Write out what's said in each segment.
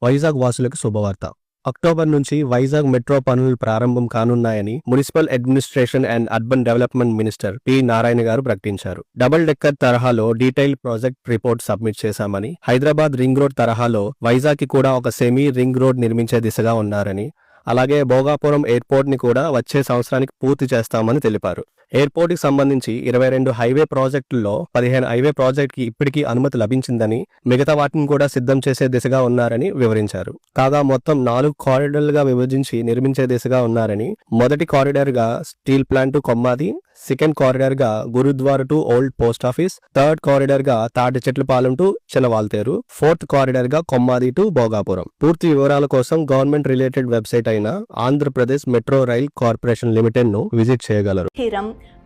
వైజాగ్ వాసులకు శుభవార్త. అక్టోబర్ నుంచి వైజాగ్ మెట్రో పనులు ప్రారంభం కానున్నాయని municipal administration and urban development minister P Narayana గారు ప్రకటించారు. డబుల్ డెక్కర్ తరహాలో డీటెయిల్ ప్రాజెక్ట్ రిపోర్ట్ సబ్మిట్ చేశామని, హైదరాబాద్ రింగ్ రోడ్ తరహాలో వైజాగ్ కి కూడా ఒక సెమీ రింగ్ రోడ్ నిర్మించే దిశగా ఉన్నారని, అలాగే భోగాపురం ఎయిర్పోర్ట్ ని కూడా వచ్చే సంవత్సరానికి పూర్తి చేస్తామని తెలిపారు. ఎయిర్పోర్ట్ కి సంబంధించి 22 హైవే ప్రాజెక్టుల్లో 15 హైవే ప్రాజెక్ట్ కి ఇప్పటికీ అనుమతి లభించిందని, మిగతా వాటిని కూడా సిద్ధం చేసే దిశగా ఉన్నారని వివరించారు. కాగా మొత్తం 4 కారిడార్లుగా విభజించి నిర్మించే దిశగా ఉన్నారని, మొదటి కారిడార్ గా steel plant Kommadi, second corridor గా Gurudwara to old post office, third corridor గా Thatichetlapalem to Chinawaltair, fourth corridor గా కొమ్మాది టు భోగాపురం. పూర్తి వివరాల కోసం గవర్నమెంట్ రిలేటెడ్ వెబ్సైట్ అయిన Andhra Pradesh metro rail corporation limited ను విజిట్ చేయగలరు.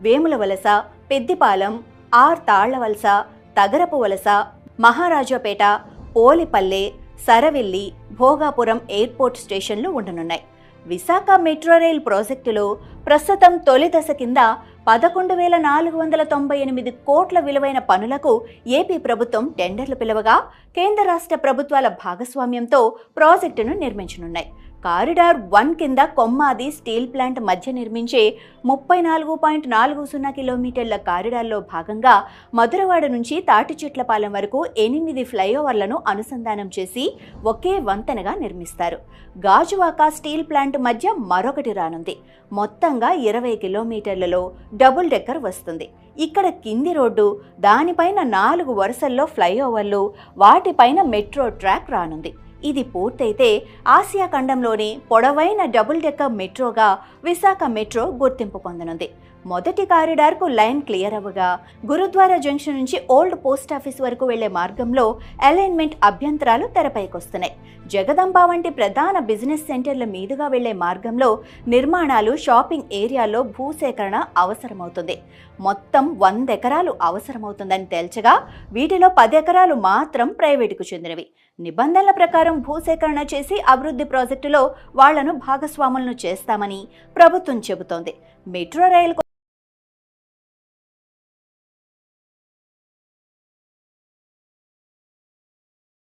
వేములవలస, పెద్దిపాలెం, ఆర్ తాళ్లవలస, తగరపు వలస, మహారాజాపేట, పోలిపల్లె, సరవిల్లి, భోగాపురం ఎయిర్పోర్ట్ స్టేషన్లు ఉండనున్నాయి. విశాఖ మెట్రో రైల్ ప్రాజెక్టులో ప్రస్తుతం తొలి దశ కింద 11,498 కోట్ల విలువైన పనులకు ఏపీ ప్రభుత్వం టెండర్లు పిలవగా, కేంద్ర రాష్ట్ర ప్రభుత్వాల భాగస్వామ్యంతో ప్రాజెక్టును నిర్మించనున్నాయి. కారిడార్ 1 కింద కొమ్మాది స్టీల్ ప్లాంట్ మధ్య నిర్మించే 34.40 కిలోమీటర్ల కారిడార్లో భాగంగా మధురవాడ నుంచి తాటిచెట్లపాలెం వరకు 8 ఫ్లైఓవర్లను అనుసంధానం చేసి ఒకే వంతెనగా నిర్మిస్తారు. గాజువాక స్టీల్ ప్లాంట్ మధ్య మరొకటి రానుంది. మొత్తంగా 20 కిలోమీటర్లలో డబుల్ డెక్కర్ వస్తుంది. ఇక్కడ కింది రోడ్డు, దానిపైన 4 వరుసల్లో ఫ్లైఓవర్లు, వాటిపైన మెట్రో ట్రాక్ రానుంది. ఇది పూర్తయితే ఆసియా ఖండంలోని పొడవైన డబుల్ డెక్కర్ మెట్రోగా విశాఖ మెట్రో గుర్తింపు పొందనుంది. మొదటి కారిడార్కు లైన్ క్లియర్ అవ్వగా, గురుద్వారా జంక్షన్ నుంచి ఓల్డ్ పోస్ట్ ఆఫీస్ వరకు వెళ్లే మార్గంలో అలైన్మెంట్ అభ్యంతరాలు తెరపైకొస్తున్నాయి. జగదంబ వంటి ప్రధాన బిజినెస్ సెంటర్ల మీదుగా వెళ్లే మార్గంలో నిర్మాణాలు, షాపింగ్ ఏరియాల్లో భూసేకరణ అవసరమవుతుంది. మొత్తం 100 ఎకరాలు అవసరమవుతుందని తేల్చగా, వీటిలో 10 ఎకరాలు మాత్రం ప్రైవేటుకు చెందినవి. నిబంధనల ప్రకారం భూసేకరణ చేసి అభివృద్ధి ప్రాజెక్టులో వాళ్లను భాగస్వాములను చేస్తామని ప్రభుత్వం చెబుతోంది. మెట్రో రైలు